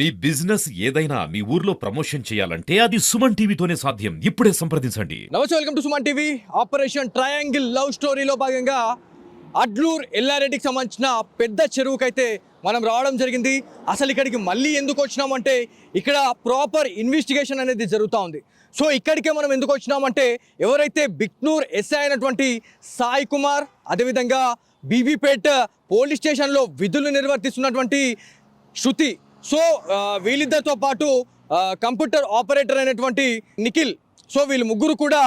మీ business ఏదైనా మీ ఊర్లో promotion చేయాలంటే అది సుమన్ టీవీతోనే సాధ్యం. ఇప్పుడే సంప్రదించండి. నమస్తే, welcome to Suman TV. Operation triangle love స్టోరీలో భాగంగా అడ్లూర్ ఎల్లారెడ్డికి సంబంధించిన పెద్ద చెరువుకైతే మనం రావడం జరిగింది. అసలు ఇక్కడికి మళ్ళీ ఎందుకు వచ్చినామంటే ఇక్కడ ప్రాపర్ ఇన్వెస్టిగేషన్ అనేది జరుగుతూ ఉంది. సో ఇక్కడికే మనం ఎందుకు వచ్చినామంటే ఎవరైతే బిక్నూర్ ఎస్ఐ అయినటువంటి సాయి కుమార్, అదేవిధంగా బీబీపేట్ పోలీస్ స్టేషన్లో విధులు నిర్వర్తిస్తున్నటువంటి శృతి, సో వీళ్ళిద్దరితో పాటు కంప్యూటర్ ఆపరేటర్ అయినటువంటి నిఖిల్, సో వీళ్ళు ముగ్గురు కూడా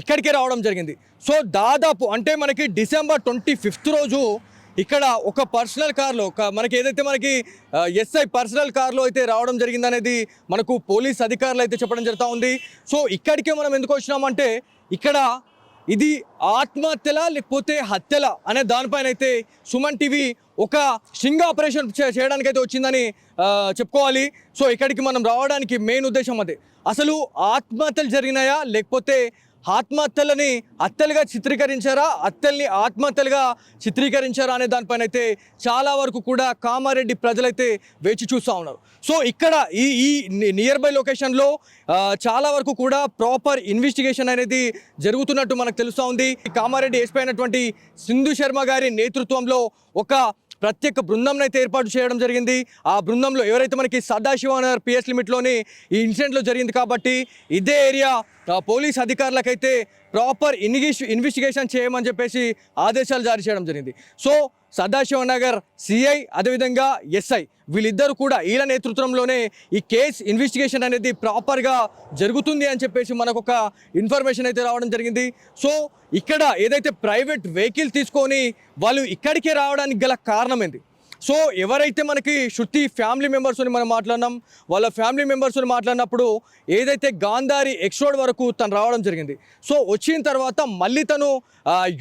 ఇక్కడికే రావడం జరిగింది. సో దాదాపు అంటే మనకి December 25th రోజు ఇక్కడ ఒక పర్సనల్ కార్లో మనకి ఏదైతే మనకి ఎస్ఐ పర్సనల్ కార్లో అయితే రావడం జరిగింది అనేది మనకు పోలీస్ అధికారులు అయితే చెప్పడం జరుగుతూ ఉంది. సో ఇక్కడికే మనం ఎందుకు వచ్చినామంటే ఇక్కడ ఇది ఆత్మహత్యల లేకపోతే హత్యల అనే దానిపైన అయితే సుమన్ టీవీ ఒక స్ట్రింగ్ ఆపరేషన్ చేయడానికి అయితే వచ్చిందని చెప్పుకోవాలి. సో ఇక్కడికి మనం రావడానికి మెయిన్ ఉద్దేశం అదే. అసలు ఆత్మహత్యలు జరిగినాయా లేకపోతే ఆత్మహత్యలని హత్యలుగా చిత్రీకరించారా, హత్యల్ని ఆత్మహత్యలుగా చిత్రీకరించారా అనే దానిపైన అయితే చాలా వరకు కూడా కామారెడ్డి ప్రజలైతే వేచి చూస్తూ ఉన్నారు. సో ఇక్కడ ఈ నియర్ బై లొకేషన్లో చాలా వరకు కూడా ప్రాపర్ ఇన్వెస్టిగేషన్ అనేది జరుగుతున్నట్టు మనకు తెలుస్తూ ఉంది. కామారెడ్డి ఎస్పీ అయినటువంటి సింధు శర్మ గారి నేతృత్వంలో ఒక ప్రత్యేక బృందం అయితే ఏర్పాటు చేయడం జరిగింది. ఆ బృందంలో ఎవరైతే మనకి సదాశివనగర్ పిఎస్ లిమిట్లోని ఈ ఇన్సిడెంట్లో జరిగింది కాబట్టి ఇదే ఏరియా పోలీస్ అధికారులకైతే ప్రాపర్ ఇన్వెస్టిగేషన్ చేయమని చెప్పేసి ఆదేశాలు జారీ చేయడం జరిగింది. సో సదాశివనగర్ సిఐ అదేవిధంగా ఎస్ఐ వీళ్ళిద్దరూ కూడా వీళ్ళ నేతృత్వంలోనే ఈ కేసు ఇన్వెస్టిగేషన్ అనేది ప్రాపర్గా జరుగుతుంది అని చెప్పేసి మనకు ఒక ఇన్ఫర్మేషన్ అయితే రావడం జరిగింది. సో ఇక్కడ ఏదైతే ప్రైవేట్ వెహికల్ తీసుకొని వాళ్ళు ఇక్కడికే రావడానికి గల కారణం ఏంది? సో ఎవరైతే మనకి శృతి ఫ్యామిలీ మెంబర్స్ని మనం మాట్లాడినాం, వాళ్ళ ఫ్యామిలీ మెంబర్స్ని మాట్లాడినప్పుడు ఏదైతే గాంధారి ఎక్స్ రోడ్ వరకు తను రావడం జరిగింది. సో వచ్చిన తర్వాత మళ్ళీ తను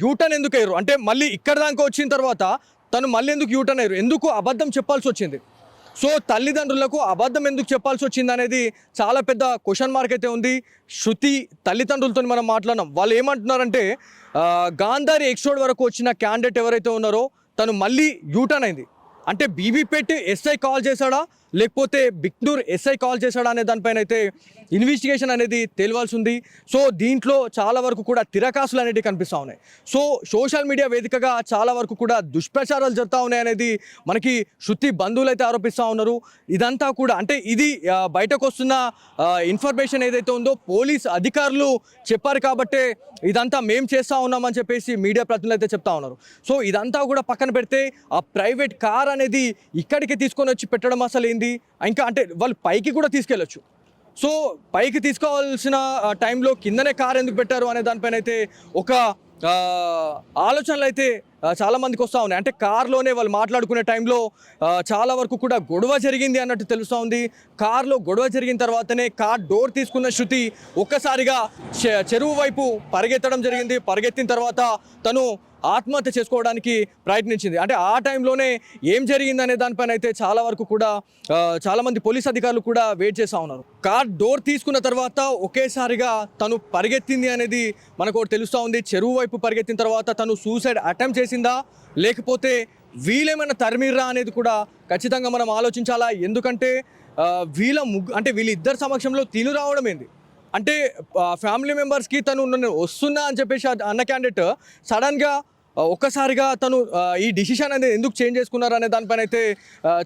యూటర్న్ ఎందుకు అయ్యారు అంటే మళ్ళీ ఇక్కడ దాకా వచ్చిన తర్వాత తను మళ్ళీ ఎందుకు యూటర్న్ అయ్యారు, ఎందుకు అబద్ధం చెప్పాల్సి వచ్చింది? సో తల్లిదండ్రులకు అబద్ధం ఎందుకు చెప్పాల్సి వచ్చింది అనేది చాలా పెద్ద క్వశ్చన్ మార్క్ అయితే ఉంది. శృతి తల్లిదండ్రులతో మనం మాట్లాడినాం, వాళ్ళు ఏమంటున్నారంటే గాంధారి ఎక్స్ రోడ్ వరకు వచ్చిన క్యాండిడేట్ ఎవరైతే ఉన్నారో తను మళ్ళీ యూటర్న్ అయింది. అంటే బీబీపేట్ ఎస్ఐ కాల్ చేశాడా లేకపోతే బిక్నూర్ ఎస్ఐ కాల్ చేశాడా అనే దానిపైన అయితే ఇన్వెస్టిగేషన్ అనేది తేలవాల్సి ఉంది. సో దీంట్లో చాలా వరకు కూడా తిరకాసులు అనేవి కనిపిస్తూ ఉన్నాయి. సో సోషల్ మీడియా వేదికగా చాలా వరకు కూడా దుష్ప్రచారాలు జరుగుతూ ఉన్నాయి అనేది మనకి శృతి బంధువులు అయితే ఆరోపిస్తూ ఉన్నారు. ఇదంతా కూడా అంటే ఇది బయటకు వస్తున్న ఇన్ఫర్మేషన్ ఏదైతే ఉందో పోలీస్ అధికారులు చెప్పారు కాబట్టే ఇదంతా మేము చేస్తూ ఉన్నామని చెప్పేసి మీడియా ప్రతినిధులు అయితే చెప్తా ఉన్నారు. సో ఇదంతా కూడా పక్కన పెడితే ఆ ప్రైవేట్ కార్ అనేది ఇక్కడికి తీసుకొని వచ్చి పెట్టడం అసలు ఏంది? ఇంకా అంటే వాళ్ళు పైకి కూడా తీసుకెళ్ళొచ్చు. సో పైకి తీసుకోవాల్సిన టైంలో కిందనే కార్ ఎందుకు పెట్టారు అనే దానిపైన అయితే ఒక ఆలోచనలు అయితే చాలామందికి వస్తూ ఉన్నాయి. అంటే కార్లోనే వాళ్ళు మాట్లాడుకునే టైంలో చాలా వరకు కూడా గొడవ జరిగింది అన్నట్టు తెలుస్తూ ఉంది. కార్లో గొడవ జరిగిన తర్వాతనే కార్ డోర్ తీసుకున్న శృతి ఒక్కసారిగా చెరువు వైపు పరిగెత్తడం జరిగింది. పరిగెత్తిన తర్వాత తను ఆత్మహత్య చేసుకోవడానికి ప్రయత్నించింది. అంటే ఆ టైంలోనే ఏం జరిగిందనే దానిపైన అయితే చాలా వరకు కూడా చాలామంది పోలీస్ అధికారులు కూడా వెయిట్ చేస్తూ ఉన్నారు. కార్ డోర్ తీసుకున్న తర్వాత ఒకేసారిగా తను పరిగెత్తింది అనేది మనకు తెలుస్తూ ఉంది. చెరువు వైపు పరిగెత్తిన తర్వాత తను సూసైడ్ అటెంప్ట్ చేసిందా లేకపోతే వీళ్ళేమైనా తరిమిర్రా అనేది కూడా ఖచ్చితంగా మనం ఆలోచించాలా. ఎందుకంటే వీళ్ళిద్దరి సమక్షంలో తిను రావడం ఏంది అంటే ఫ్యామిలీ మెంబర్స్కి తను వస్తున్నా అని చెప్పేసి అన్న క్యాండిడేట్ సడన్గా ఒక్కసారిగా తను ఈ డిసిషన్ అనేది ఎందుకు చేంజ్ చేసుకున్నారు అనే దానిపైన అయితే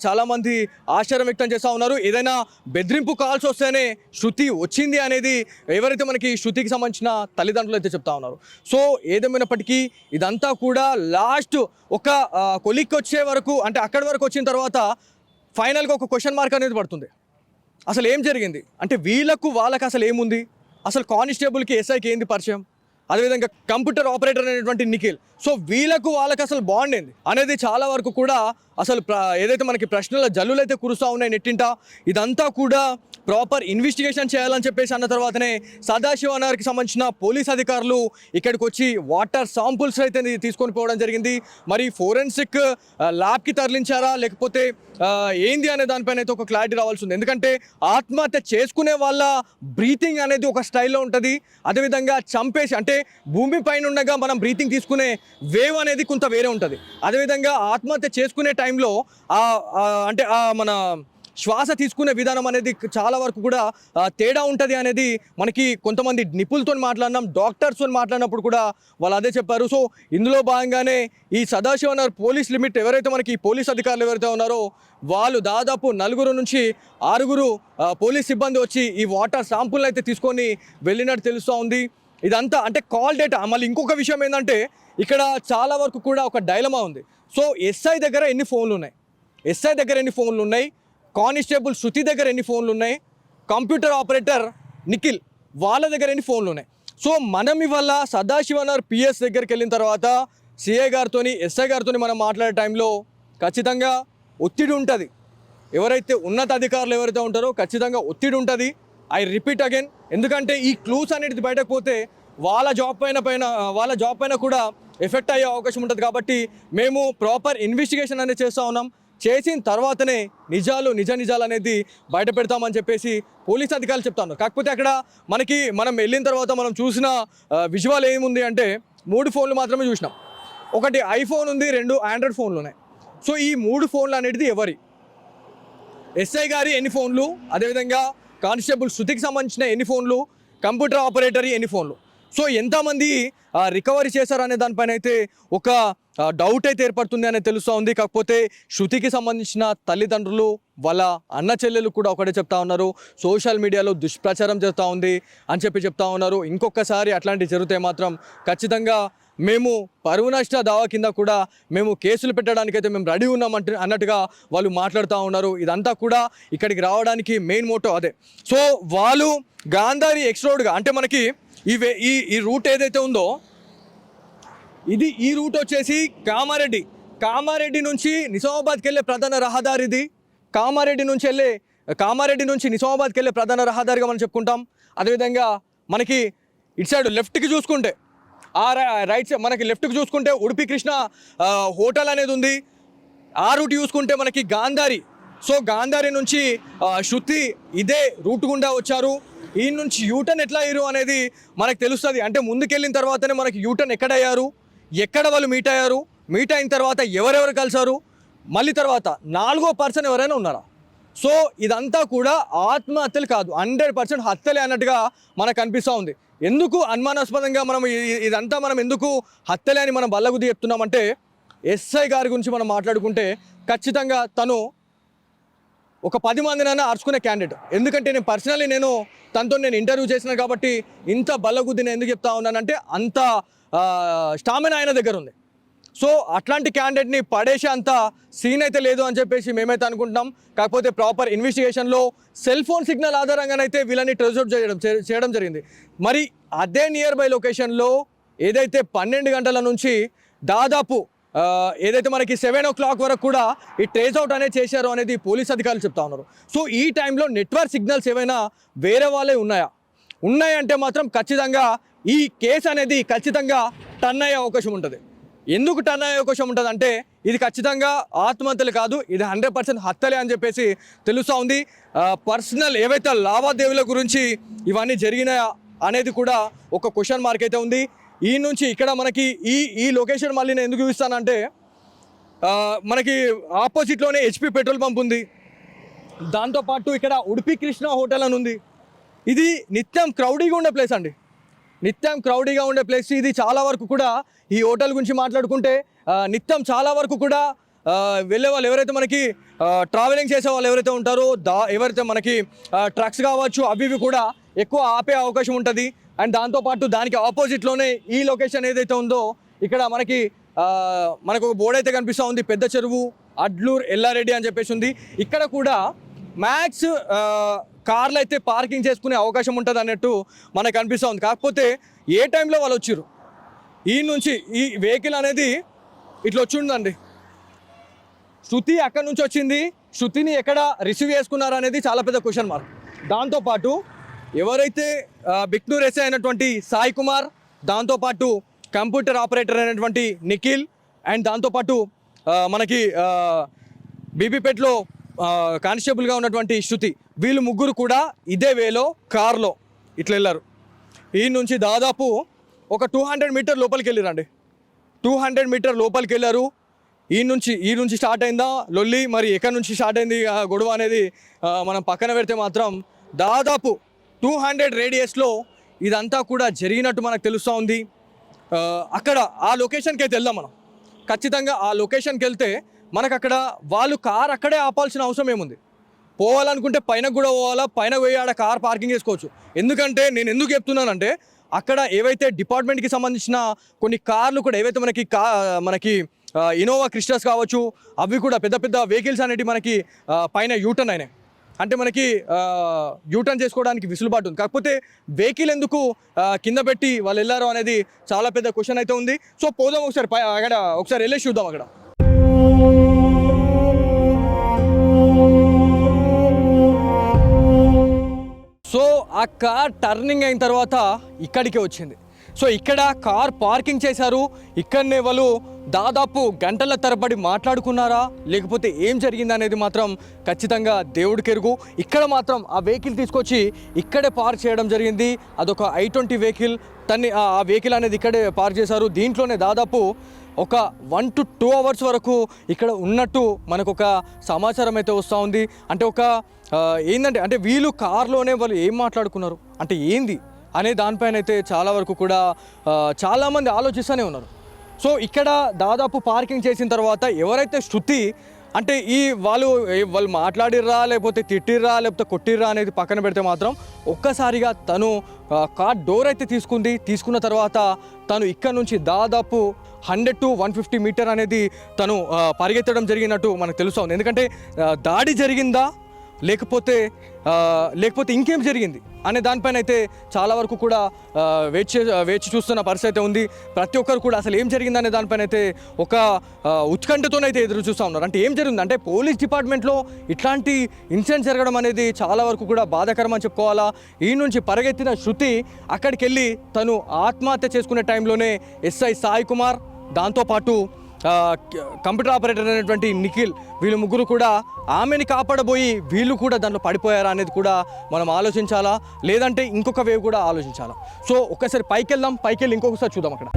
చాలామంది ఆశ్చర్యం వ్యక్తం చేస్తూ ఉన్నారు. ఏదైనా బెదిరింపు కాల్స్ వస్తేనే శృతి వచ్చింది అనేది ఎవరైతే మనకి శృతికి సంబంధించిన తల్లిదండ్రులు అయితే చెప్తా ఉన్నారు. సో ఏదేమైనప్పటికీ ఇదంతా కూడా లాస్ట్ ఒక కొలిక్కి వచ్చే వరకు అంటే అక్కడి వరకు వచ్చిన తర్వాత ఫైనల్గా ఒక క్వశ్చన్ మార్క్ అనేది పడుతుంది. అసలు ఏం జరిగింది అంటే వాళ్ళకి అసలు ఏముంది, అసలు కానిస్టేబుల్కి ఎస్ఐకి ఏంది పరిచయం, అదేవిధంగా కంప్యూటర్ ఆపరేటర్ అనేటువంటి నిఖిల్, సో వాళ్ళకి అసలు బాండ్ ఏంది అనేది చాలా వరకు కూడా అసలు ఏదైతే మనకి ప్రశ్నల జల్లులు అయితే కురుస్తూ ఉన్నాయి నెట్టింట. ఇదంతా కూడా ప్రాపర్ ఇన్వెస్టిగేషన్ చేయాలని చెప్పేసి అన్న తర్వాతనే సదాశివనగర్కి సంబంధించిన పోలీస్ అధికారులు ఇక్కడికి వచ్చి వాటర్ శాంపుల్స్ అయితే తీసుకొని పోవడం జరిగింది. మరి ఫోరెన్సిక్ ల్యాబ్కి తరలించారా లేకపోతే ఏంది అనే దానిపైన అయితే ఒక క్లారిటీ రావాల్సి ఉంది. ఎందుకంటే ఆత్మహత్య చేసుకునే వాళ్ళ బ్రీతింగ్ అనేది ఒక స్టైల్లో ఉంటుంది, అదేవిధంగా చంపేసి అంటే భూమి పైన ఉండగా మనం బ్రీతింగ్ తీసుకునే వేవ్ అనేది కొంత వేరే ఉంటుంది. అదేవిధంగా ఆత్మహత్య చేసుకునే టైంలో అంటే మన శ్వాస తీసుకునే విధానం అనేది చాలా వరకు కూడా తేడా ఉంటుంది అనేది మనకి కొంతమంది నిపుణులతో మాట్లాడినాం, డాక్టర్స్తో మాట్లాడినప్పుడు కూడా వాళ్ళు అదే చెప్పారు. సో ఇందులో భాగంగానే ఈ సదాశివనగర్ పోలీస్ లిమిట్ ఎవరైతే మనకి పోలీస్ అధికారులు ఎవరైతే ఉన్నారో వాళ్ళు దాదాపు 4 నుంచి 6 పోలీస్ సిబ్బంది వచ్చి ఈ వాటర్ శాంపుల్ అయితే తీసుకొని వెళ్ళినట్టు తెలుస్తూ ఉంది. ఇదంతా అంటే కాల్ డేటా. మళ్ళీ ఇంకొక విషయం ఏంటంటే ఇక్కడ చాలా వరకు కూడా ఒక డైలమా ఉంది. సో ఎస్ఐ దగ్గర ఎన్ని ఫోన్లు ఉన్నాయి, కానిస్టేబుల్ శృతి దగ్గర ఎన్ని ఫోన్లు ఉన్నాయి, కంప్యూటర్ ఆపరేటర్ నిఖిల్ వాళ్ళ దగ్గర ఎన్ని ఫోన్లు ఉన్నాయి. సో మనం ఇవాళ సదాశివనగర్ పిఎస్ దగ్గరికి వెళ్ళిన తర్వాత సిఐ గారితో ఎస్ఐ గారితో మనం మాట్లాడే టైంలో ఖచ్చితంగా ఒత్తిడి ఉంటుంది. ఎవరైతే ఉన్నతాధికారులు ఎవరైతే ఉంటారో ఖచ్చితంగా ఒత్తిడి ఉంటుంది. ఐ రిపీట్ అగైన్, ఎందుకంటే ఈ క్లూస్ అనేది బయటకు పోతే వాళ్ళ జాబ్ పైన కూడా ఎఫెక్ట్ అయ్యే అవకాశం ఉంటుంది. కాబట్టి మేము ప్రాపర్ ఇన్వెస్టిగేషన్ అనేది చేస్తూ ఉన్నాం. చేసిన తర్వాతనే నిజాలు అనేది బయట పెడతామని చెప్పేసి పోలీస్ అధికారులు చెప్తా ఉన్నారు. కాకపోతే అక్కడ మనం వెళ్ళిన తర్వాత మనం చూసిన విజువల్ ఏముంది అంటే 3 ఫోన్లు మాత్రమే చూసినాం. ఒకటి ఐఫోన్ ఉంది, 2 ఆండ్రాయిడ్ ఫోన్లు ఉన్నాయి. సో ఈ 3 ఫోన్లు అనేది ఎవరి? ఎస్ఐ గారి ఎన్ని ఫోన్లు, అదేవిధంగా కానిస్టేబుల్ శృతికి సంబంధించిన ఎన్ని ఫోన్లు, కంప్యూటర్ ఆపరేటర్ ఎన్ని ఫోన్లు. సో ఎంతమంది రికవరీ చేశారనే దానిపైన అయితే ఒక డౌట్ అయితే ఏర్పడుతుంది అనేది తెలుస్తూ ఉంది. కాకపోతే శృతికి సంబంధించిన తల్లిదండ్రులు వాళ్ళ అన్న చెల్లెలు కూడా ఒకటే చెప్తా ఉన్నారు, సోషల్ మీడియాలో దుష్ప్రచారం చేస్తూ ఉంది అని చెప్తా ఉన్నారు. ఇంకొకసారి అట్లాంటివి జరిగితే మాత్రం ఖచ్చితంగా మేము పరువు నష్ట దావా కింద కూడా మేము కేసులు పెట్టడానికైతే మేము రెడీ ఉన్నాం అన్నట్టుగా వాళ్ళు మాట్లాడుతూ ఉన్నారు. ఇదంతా కూడా ఇక్కడికి రావడానికి మెయిన్ మోటో అదే. సో వాళ్ళు గాంధారి ఎక్స్ రోడ్గా అంటే మనకి ఈ రూట్ ఏదైతే ఉందో ఈ రూట్ వచ్చేసి కామారెడ్డి నుంచి నిజామాబాద్కి వెళ్ళే ప్రధాన రహదారిది. కామారెడ్డి నుంచి నిజామాబాద్కి వెళ్ళే ప్రధాన రహదారిగా మనం చెప్పుకుంటాం. అదేవిధంగా మనకి ఇటు సైడ్ లెఫ్ట్కి చూసుకుంటే రైట్ సైడ్ మనకి లెఫ్ట్కి చూసుకుంటే ఉడిపి కృష్ణ హోటల్ అనేది ఉంది. ఆ రూట్ చూసుకుంటే మనకి గాంధారి. సో గాంధారి నుంచి శృతి ఇదే రూట్ గుండా వచ్చారు. ఈ నుంచి యూటర్న్ ఎట్లా అయ్యారు అనేది మనకు తెలుస్తుంది. అంటే ముందుకెళ్ళిన తర్వాతనే మనకి యూటర్న్ ఎక్కడయ్యారు, ఎక్కడ వాళ్ళు మీట్ అయిన తర్వాత ఎవరెవరు కలిసారు, మళ్ళీ తర్వాత 4వ పర్సన్ ఎవరైనా ఉన్నారా. సో ఇదంతా కూడా ఆత్మహత్యలు కాదు, 100% హత్యలే అన్నట్టుగా మనకు అనిపిస్తూ ఉంది. ఎందుకు అనుమానాస్పదంగా ఇదంతా మనం ఎందుకు హత్యలే అని మనం బల్లగుద్ది చెప్తున్నామంటే ఎస్ఐ గారి గురించి మనం మాట్లాడుకుంటే ఖచ్చితంగా తను ఒక 10 మందినైనా అరుచుకునే క్యాండిడేట్. ఎందుకంటే నేను తనతో ఇంటర్వ్యూ చేసిన కాబట్టి ఇంత బల్లగుద్ది నేను ఎందుకు చెప్తా ఉన్నానంటే అంత స్టామినా ఆయన దగ్గర ఉంది. సో అట్లాంటి క్యాండిడేట్ని పడేసే అంత సీన్ అయితే లేదు అని చెప్పేసి మేమైతే అనుకుంటున్నాం. కాకపోతే ప్రాపర్ ఇన్వెస్టిగేషన్లో సెల్ ఫోన్ సిగ్నల్ ఆధారంగానైతే వీళ్ళని ట్రేస్ అవుట్ చేయడం జరిగింది. మరి అదే నియర్ బై లొకేషన్లో ఏదైతే 12 గంటల నుంచి దాదాపు ఏదైతే మనకి 7 o'clock వరకు కూడా ఈ ట్రేస్ అవుట్ అనేది చేశారు అనేది పోలీస్ అధికారులు చెప్తా ఉన్నారు. సో ఈ టైంలో నెట్వర్క్ సిగ్నల్స్ ఏమైనా వేరే వాళ్ళే ఉన్నాయంటే మాత్రం ఖచ్చితంగా ఈ కేసు అనేది ఖచ్చితంగా టర్న్ అయ్యే అవకాశం ఉంటుంది. ఎందుకు టర్న్ అయ్యే అవకాశం ఉంటుంది అంటే ఇది ఖచ్చితంగా ఆత్మహత్యలు కాదు, ఇది 100% హత్యలే అని చెప్పేసి తెలుస్తూ ఉంది. పర్సనల్ ఏవైతే లావాదేవీల గురించి ఇవన్నీ జరిగినాయా అనేది కూడా ఒక క్వశ్చన్ మార్క్ అయితే ఉంది. ఈ నుంచి ఇక్కడ మనకి ఈ లొకేషన్ మళ్ళీ నేను ఎందుకు చూపిస్తానంటే మనకి ఆపోజిట్లోనే HP పెట్రోల్ పంప్ ఉంది. దాంతోపాటు ఇక్కడ ఉడిపి కృష్ణ హోటల్ అని ఉంది. ఇది నిత్యం క్రౌడీగా ఉండే ప్లేస్ అండి, ఇది చాలా వరకు కూడా ఈ హోటల్ గురించి మాట్లాడుకుంటే నిత్యం చాలా వరకు కూడా వెళ్ళే వాళ్ళు ఎవరైతే మనకి ట్రావెలింగ్ చేసే వాళ్ళు ఎవరైతే ఉంటారో ఎవరైతే మనకి ట్రక్స్ కావచ్చు అవి కూడా ఎక్కువ ఆపే అవకాశం ఉంటుంది. అండ్ దాంతోపాటు దానికి ఆపోజిట్లోనే ఈ లొకేషన్ ఏదైతే ఉందో ఇక్కడ మనకు ఒక బోర్డు అయితే కనిపిస్తూ ఉంది, పెద్ద చెరువు అడ్లూర్ ఎల్లారెడ్డి అని చెప్పేసి ఉంది. ఇక్కడ కూడా మ్యాక్స్ కార్లు అయితే పార్కింగ్ చేసుకునే అవకాశం ఉంటుంది అన్నట్టు మనకు అనిపిస్తూ ఉంది. కాకపోతే ఏ టైంలో వాళ్ళు వచ్చారు, ఈ నుంచి ఈ వెహికల్ అనేది ఇట్లా వచ్చి ఉందండి. శృతి అక్కడి నుంచి వచ్చింది, శృతిని ఎక్కడ రిసీవ్ చేసుకున్నారు అనేది చాలా పెద్ద క్వశ్చన్ మార్క్. దాంతోపాటు ఎవరైతే బిక్నూర్ ఎస్ఐ అయినటువంటి సాయి కుమార్, దాంతోపాటు కంప్యూటర్ ఆపరేటర్ అయినటువంటి నిఖిల్, అండ్ దాంతోపాటు మనకి బీబీపేట్లో కానిస్టేబుల్గా ఉన్నటువంటి శృతి, వీళ్ళు ముగ్గురు కూడా ఇదే వేలో కార్లో ఇట్లా వెళ్ళారు. ఈ నుంచి దాదాపు ఒక 200 మీటర్ లోపలికి వెళ్ళారండి. 200 మీటర్ లోపలికి వెళ్ళారు. ఈ నుంచి స్టార్ట్ అయిందా లొల్లి, మరి ఎక్కడి నుంచి స్టార్ట్ అయింది గొడవ అనేది మనం పక్కన పెడితే మాత్రం దాదాపు 200 రేడియస్లో ఇదంతా కూడా జరిగినట్టు మనకు తెలుస్తూ ఉంది. అక్కడ ఆ లొకేషన్కి అయితే వెళ్దాం మనం. ఖచ్చితంగా ఆ లొకేషన్కి వెళ్తే మనకు అక్కడ వాళ్ళు కార్ అక్కడే ఆపాల్సిన అవసరం ఏముంది? పోవాలనుకుంటే పైన కూడా పోవాలా, పైన పోయి ఆడ కార్ పార్కింగ్ చేసుకోవచ్చు. ఎందుకంటే నేను ఎందుకు చెప్తున్నానంటే అక్కడ ఏవైతే డిపార్ట్మెంట్కి సంబంధించిన కొన్ని కార్లు కూడా ఏవైతే మనకి ఇనోవా క్రిస్టాస్ కావచ్చు, అవి కూడా పెద్ద పెద్ద వెహికల్స్ అనేవి మనకి పైన యూటర్న్ అయినాయి. అంటే మనకి యూటర్న్ చేసుకోవడానికి విసులుబాటు ఉంది. కాకపోతే వెహికల్ ఎందుకు కింద పెట్టి వాళ్ళు వెళ్ళారు అనేది చాలా పెద్ద క్వశ్చన్ అయితే ఉంది. సో పోదాం ఒకసారి అక్కడ ఒకసారి వెళ్ళేసి చూద్దాం అక్కడ. సో ఆ కార్ టర్నింగ్ అయిన తర్వాత ఇక్కడికే వచ్చింది. సో ఇక్కడ కార్ పార్కింగ్ చేశారు. ఇక్కడనే వాళ్ళు దాదాపు గంటల తరబడి మాట్లాడుకున్నారా, లేకపోతే ఏం జరిగింది అనేది మాత్రం ఖచ్చితంగా దేవుడికి ఎరుగు. ఇక్కడ మాత్రం ఆ వెహికల్ తీసుకొచ్చి ఇక్కడే పార్క్ చేయడం జరిగింది. అదొక I-20 వెహికల్. ఆ వెహికల్ అనేది ఇక్కడే పార్క్ చేశారు. దీంట్లోనే దాదాపు ఒక 1 to 2 అవర్స్ వరకు ఇక్కడ ఉన్నట్టు మనకు ఒక సమాచారం అయితే వస్తూ ఉంది. అంటే ఏంటంటే అంటే వీళ్ళు కార్లోనే వాళ్ళు ఏం మాట్లాడుకున్నారు అంటే ఏంది అనే దానిపైన అయితే చాలా వరకు కూడా చాలామంది ఆలోచిస్తూనే ఉన్నారు. సో ఇక్కడ దాదాపు పార్కింగ్ చేసిన తర్వాత ఎవరైతే శృతి అంటే వాళ్ళు మాట్లాడిర్రా, లేకపోతే తిట్టిర్రా, లేకపోతే కొట్టిర్రా అనేది పక్కన పెడితే మాత్రం ఒక్కసారిగా తను కార్ డోర్ అయితే తీసుకున్న తర్వాత తను ఇక్కడ నుంచి దాదాపు 100 to 150 మీటర్ అనేది తను పరిగెత్తడం జరిగినట్టు మనకు తెలుస్తుంది. ఎందుకంటే దాడి జరిగిందా లేకపోతే ఇంకేం జరిగింది అనే దానిపైన అయితే చాలా వరకు కూడా వేచి చూస్తున్న పరిస్థితి అయితే ఉంది. ప్రతి ఒక్కరు కూడా అసలు ఏం జరిగింది అనే దానిపైన అయితే ఒక ఉత్కంఠతోనైతే ఎదురు చూస్తూ ఉన్నారు. అంటే ఏం జరిగింది అంటే పోలీస్ డిపార్ట్మెంట్లో ఇట్లాంటి ఇన్సిడెంట్ జరగడం అనేది చాలా వరకు కూడా బాధాకరం అని చెప్పుకోవాలా. ఈ నుంచి పరిగెత్తిన శృతి అక్కడికి వెళ్ళి తను ఆత్మహత్య చేసుకునే టైంలోనే ఎస్ఐ సాయి కుమార్, దాంతోపాటు కంప్యూటర్ ఆపరేటర్ అనేటువంటి నిఖిల్, వీళ్ళు ముగ్గురు కూడా ఆమెని కాపాడబోయి వీళ్ళు కూడా దాంట్లో పడిపోయారా అనేది కూడా మనం ఆలోచించాలా, లేదంటే ఇంకొక వేవ్ కూడా ఆలోచించాలా. సో ఒక్కసారి పైకి వెళ్ళి ఇంకొకసారి చూద్దాం అక్కడ.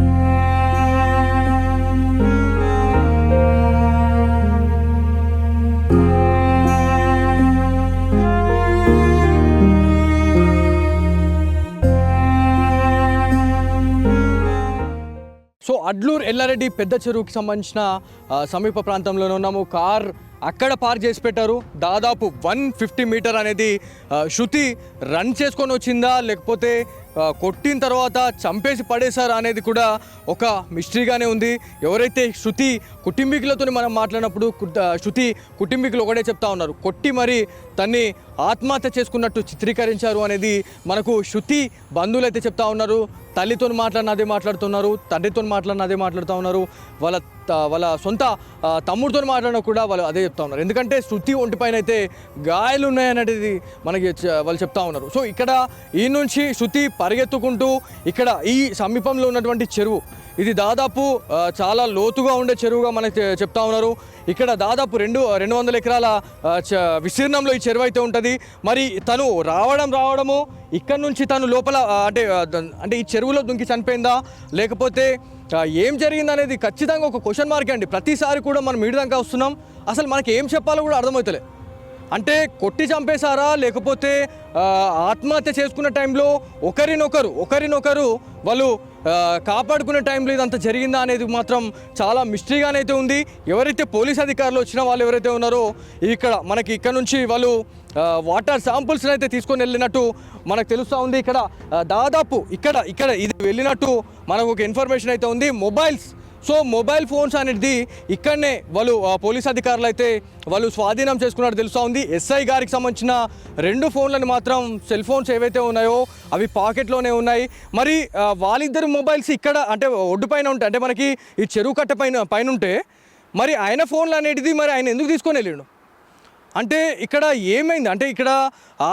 సో అడ్లూరు ఎల్లారెడ్డి పెద్ద చెరువుకి సంబంధించిన సమీప ప్రాంతంలోనే ఉన్నాము. కార్ అక్కడ పార్క్ చేసి పెట్టారు. దాదాపు 150 మీటర్ అనేది శృతి రన్ చేసుకొని వచ్చిందా, లేకపోతే కొట్టిన తర్వాత చంపేసి పడేశారా అనేది కూడా ఒక మిస్టరీగానే ఉంది. ఎవరైతే శృతి కుటుంబీకులతో మనం మాట్లాడినప్పుడు శృతి కుటుంబీకులు ఒకటే చెప్తా ఉన్నారు, కొట్టి మరి తన్ని ఆత్మహత్య చేసుకున్నట్టు చిత్రీకరించారు అనేది మనకు శృతి బంధువులు అయితే చెప్తా ఉన్నారు. తల్లితో మాట్లాడిన అదే మాట్లాడుతున్నారు, తండ్రితో మాట్లాడిన అదే మాట్లాడుతూ ఉన్నారు, వాళ్ళ సొంత తమ్ముడితో మాట్లాడినా కూడా వాళ్ళు అదే చెప్తా ఉన్నారు. ఎందుకంటే శృతి ఒంటిపైన అయితే గాయాలు ఉన్నాయనేది మనకి వాళ్ళు చెప్తా ఉన్నారు. సో ఇక్కడ ఈ నుంచి శృతి పరిగెత్తుకుంటూ ఇక్కడ ఈ సమీపంలో ఉన్నటువంటి చెరువు, ఇది దాదాపు చాలా లోతుగా ఉండే చెరువుగా మనకి చెప్తా ఉన్నారు. ఇక్కడ దాదాపు 200 ఎకరాల విస్తీర్ణంలో ఈ చెరువు అయితే ఉంటుంది. మరి తను రావడము ఇక్కడ నుంచి తను లోపల అంటే ఈ చెరువులో దుంకి చనిపోయిందా, లేకపోతే ఏం జరిగింది అనేది ఖచ్చితంగా ఒక క్వశ్చన్ మార్క్ అండి. ప్రతిసారి కూడా మనం మీడియాగా వస్తున్నాం, అసలు మనకి ఏం చెప్పాలో కూడా అర్థమవుతలే. అంటే కొట్టి చంపేశారా, లేకపోతే ఆత్మహత్య చేసుకున్న టైంలో ఒకరినొకరు వాళ్ళు కాపాడుకునే టైంలో ఇదంతా జరిగిందా అనేది మాత్రం చాలా మిస్టరీగానైతే ఉంది. ఎవరైతే పోలీస్ అధికారులు వచ్చిన వాళ్ళు ఎవరైతే ఉన్నారో ఇక్కడ నుంచి వాళ్ళు వాటర్ శాంపుల్స్ని అయితే తీసుకొని వెళ్ళినట్టు మనకు తెలుస్తూ ఉంది. ఇక్కడ దాదాపు ఇక్కడ ఇది వెళ్ళినట్టు మనకు ఒక ఇన్ఫర్మేషన్ అయితే ఉంది. మొబైల్ ఫోన్స్ అనేది ఇక్కడనే వాళ్ళు పోలీస్ అధికారులు అయితే వాళ్ళు స్వాధీనం చేసుకున్నట్టు తెలుస్తూ ఉంది. ఎస్ఐ గారికి సంబంధించిన 2 ఫోన్లను మాత్రం సెల్ ఫోన్స్ ఏవైతే ఉన్నాయో అవి పాకెట్లోనే ఉన్నాయి. మరి వాళ్ళిద్దరు మొబైల్స్ ఇక్కడ అంటే ఒడ్డు పైన ఉంటాయి, అంటే మనకి ఈ చెరువు కట్ట పైన ఉంటే మరి ఆయన ఫోన్లు అనేది మరి ఆయన ఎందుకు తీసుకొని వెళ్ళిండు అంటే ఇక్కడ ఏమైంది అంటే ఇక్కడ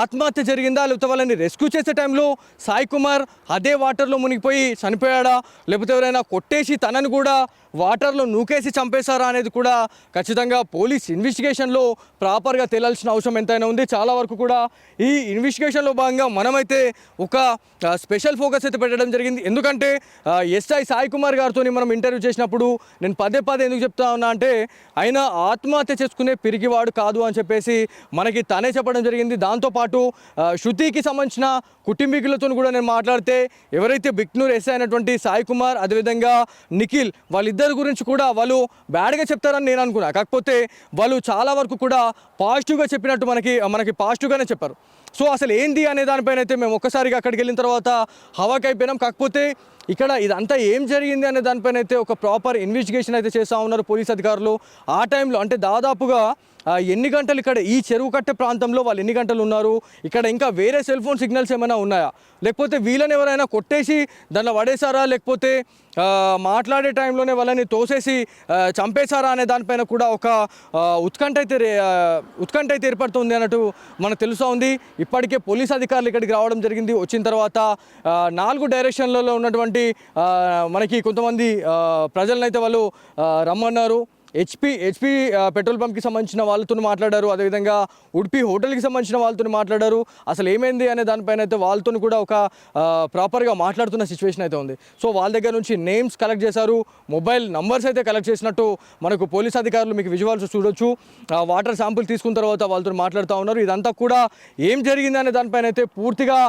ఆత్మహత్య జరిగిందా, లేకపోతే వాళ్ళని రెస్క్యూ చేసే టైంలో సాయి కుమార్ అదే వాటర్లో మునిగిపోయి చనిపోయాడా, లేకపోతే ఎవరైనా కొట్టేసి తనని కూడా వాటర్లో నూకేసి చంపేశారా అనేది కూడా ఖచ్చితంగా పోలీస్ ఇన్వెస్టిగేషన్లో ప్రాపర్గా తేలాల్సిన అవసరం ఎంతైనా ఉంది. చాలా వరకు కూడా ఈ ఇన్వెస్టిగేషన్లో భాగంగా మనమైతే ఒక స్పెషల్ ఫోకస్ అయితే పెట్టడం జరిగింది. ఎందుకంటే ఎస్ఐ సాయి కుమార్ గారితో మనం ఇంటర్వ్యూ చేసినప్పుడు నేను పదే ఎందుకు చెప్తా ఉన్నా అంటే ఆయన ఆత్మహత్య చేసుకునే పిరికివాడు కాదు అని చెప్పేసి మనకి తనే చెప్పడం జరిగింది. దాంతోపాటు శృతికి సంబంధించిన కుటుంబీకులతో కూడా నేను మాట్లాడితే ఎవరైతే బిక్నూర్ ఎస్ఐ అయినటువంటి సాయి కుమార్ అదేవిధంగా నిఖిల్ వాళ్ళిద్దరి గురించి కూడా వాళ్ళు బ్యాడ్గా చెప్తారని నేను అనుకున్నా. కాకపోతే వాళ్ళు చాలా వరకు కూడా పాజిటివ్గా చెప్పినట్టు మనకి పాజిటివ్గానే చెప్పారు. సో అసలు ఏంది అనే దానిపైన అయితే మేము ఒక్కసారిగా అక్కడికి వెళ్ళిన తర్వాత హవాకి అయిపోయినాం. కాకపోతే ఇక్కడ ఇదంతా ఏం జరిగింది అనే దానిపైన అయితే ఒక ప్రాపర్ ఇన్వెస్టిగేషన్ అయితే చేస్తూ ఉన్నారు పోలీస్ అధికారులు. ఆ టైంలో అంటే దాదాపుగా ఎన్ని గంటలు ఇక్కడ ఈ చెరువు కట్టే ప్రాంతంలో వాళ్ళు ఎన్ని గంటలు ఉన్నారు, ఇక్కడ ఇంకా వేరే సెల్ ఫోన్ సిగ్నల్స్ ఏమైనా ఉన్నాయా, లేకపోతే వీళ్ళని ఎవరైనా కొట్టేసి దానిలో పడేశారా, లేకపోతే మాట్లాడే టైంలోనే వాళ్ళని తోసేసి చంపేశారా అనే దానిపైన కూడా ఒక ఉత్కంఠ అయితే ఏర్పడుతుంది అన్నట్టు మనకు తెలుస్తూ ఉంది. ఇప్పటికే పోలీస్ అధికారులు ఇక్కడికి రావడం జరిగింది. వచ్చిన తర్వాత 4 డైరెక్షన్లలో ఉన్నటువంటి మనకి కొంతమంది ప్రజలనైతే వాళ్ళు రమ్మన్నారు. హెచ్పి పెట్రోల్ పంప్కి సంబంధించిన వాళ్ళతో మాట్లాడారు. అదేవిధంగా ఉడిపి హోటల్కి సంబంధించిన వాళ్ళతో మాట్లాడారు. అసలు ఏమైంది అనే దానిపైన అయితే వాళ్ళతో కూడా ఒక ప్రాపర్గా మాట్లాడుతున్న సిచ్యువేషన్ అయితే ఉంది. సో వాళ్ళ దగ్గర నుంచి నేమ్స్ కలెక్ట్ చేశారు, మొబైల్ నంబర్స్ అయితే కలెక్ట్ చేసినట్టు మనకు పోలీస్ అధికారులు మీకు విజువల్స్ చూడొచ్చు. వాటర్ శాంపుల్ తీసుకున్న తర్వాత వాళ్ళతో మాట్లాడుతూ ఉన్నారు. ఇదంతా కూడా ఏం జరిగింది అనే దానిపైన అయితే పూర్తిగా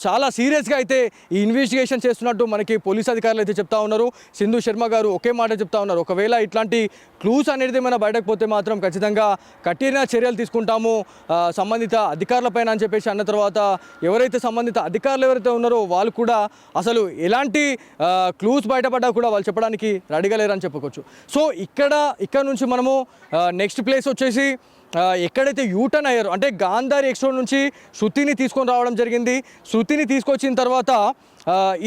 చాలా సీరియస్గా అయితే ఈ ఇన్వెస్టిగేషన్ చేస్తున్నట్టు మనకి పోలీస్ అధికారులు అయితే చెప్తా ఉన్నారు. సింధు శర్మ గారు ఒకే మాట చెప్తా ఉన్నారు, ఒకవేళ ఇట్లాంటి క్లూస్ అనేది ఏమైనా బయటకు పోతే మాత్రం ఖచ్చితంగా కఠిన చర్యలు తీసుకుంటాము సంబంధిత అధికారులపైన అని చెప్పేసి అన్న తర్వాత ఎవరైతే సంబంధిత అధికారులు ఎవరైతే ఉన్నారో వాళ్ళు కూడా అసలు ఎలాంటి క్లూస్ బయటపడ్డా కూడా వాళ్ళు చెప్పడానికి రెడీగా లేరని చెప్పుకోవచ్చు. సో ఇక్కడ నుంచి మనము నెక్స్ట్ ప్లేస్ వచ్చేసి ఎక్కడైతే యూటర్న్ అయ్యారో అంటే గాంధారి ఎక్స్ రోడ్ నుంచి శృతిని తీసుకొని రావడం జరిగింది. శృతిని తీసుకొచ్చిన తర్వాత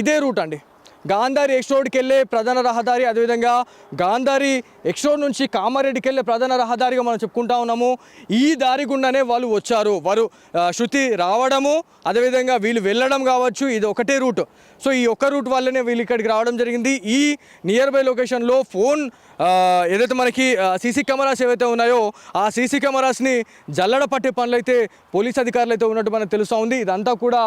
ఇదే రూట్ అండి, గాంధారి ఎక్స్ రోడ్కి వెళ్ళే ప్రధాన రహదారి, అదేవిధంగా గాంధారి ఎక్స్ రోడ్ నుంచి కామారెడ్డికి వెళ్ళే ప్రధాన రహదారిగా మనం చెప్పుకుంటా ఉన్నాము. ఈ దారి గుండానే వాళ్ళు వచ్చారు. వారు శృతి రావడము అదేవిధంగా వీళ్ళు వెళ్ళడం కావచ్చు, ఇది ఒకటే రూట్. సో ఈ ఒక్క రూట్ వల్లనే వీళ్ళు ఇక్కడికి రావడం జరిగింది. ఈ నియర్ బై లొకేషన్లో ఫోన్ ఏదైతే మనకి సీసీ కెమెరాస్ ఏవైతే ఉన్నాయో ఆ సీసీ కెమెరాస్ని జల్లడ పట్టే పనులు అయితే పోలీస్ అధికారులు అయితే ఉన్నట్టు మనకు తెలుస్తూ ఉంది. ఇదంతా కూడా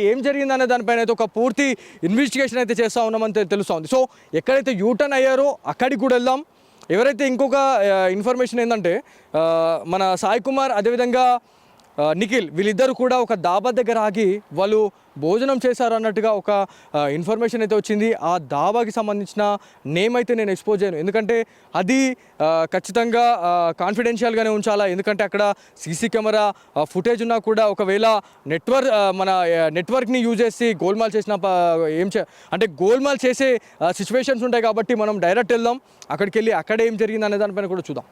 ఏం జరిగిందనే దానిపైన అయితే ఒక పూర్తి ఇన్వెస్టిగేషన్ అయితే చేస్తూ ఉన్నామని తెలుస్తూ ఉంది. సో ఎక్కడైతే యూటర్న్ అయ్యారో అక్కడికి కూడా వెళ్దాం. ఎవరైతే ఇంకొక ఇన్ఫర్మేషన్ ఏంటంటే మన సాయి కుమార్ అదేవిధంగా నిఖిల్ వీళ్ళిద్దరు కూడా ఒక దాబా దగ్గర ఆగి వాళ్ళు భోజనం చేశారు అన్నట్టుగా ఒక ఇన్ఫర్మేషన్ అయితే వచ్చింది. ఆ దాబాకి సంబంధించిన నేమ్ అయితే నేను ఎక్స్పోజ్ చేయను, ఎందుకంటే అది ఖచ్చితంగా కాన్ఫిడెన్షియల్గానే ఉంచాలా. ఎందుకంటే అక్కడ సీసీ కెమెరా ఫుటేజ్ ఉన్నా కూడా ఒకవేళ మన నెట్వర్క్ని యూజ్ చేసి గోల్మాల్ చేసిన అంటే గోల్మాల్ చేసే సిచ్యువేషన్స్ ఉంటాయి. కాబట్టి మనం డైరెక్ట్ వెళ్దాం, అక్కడికి వెళ్ళి అక్కడ ఏం జరిగింది అనే దానిపైన కూడా చూద్దాం.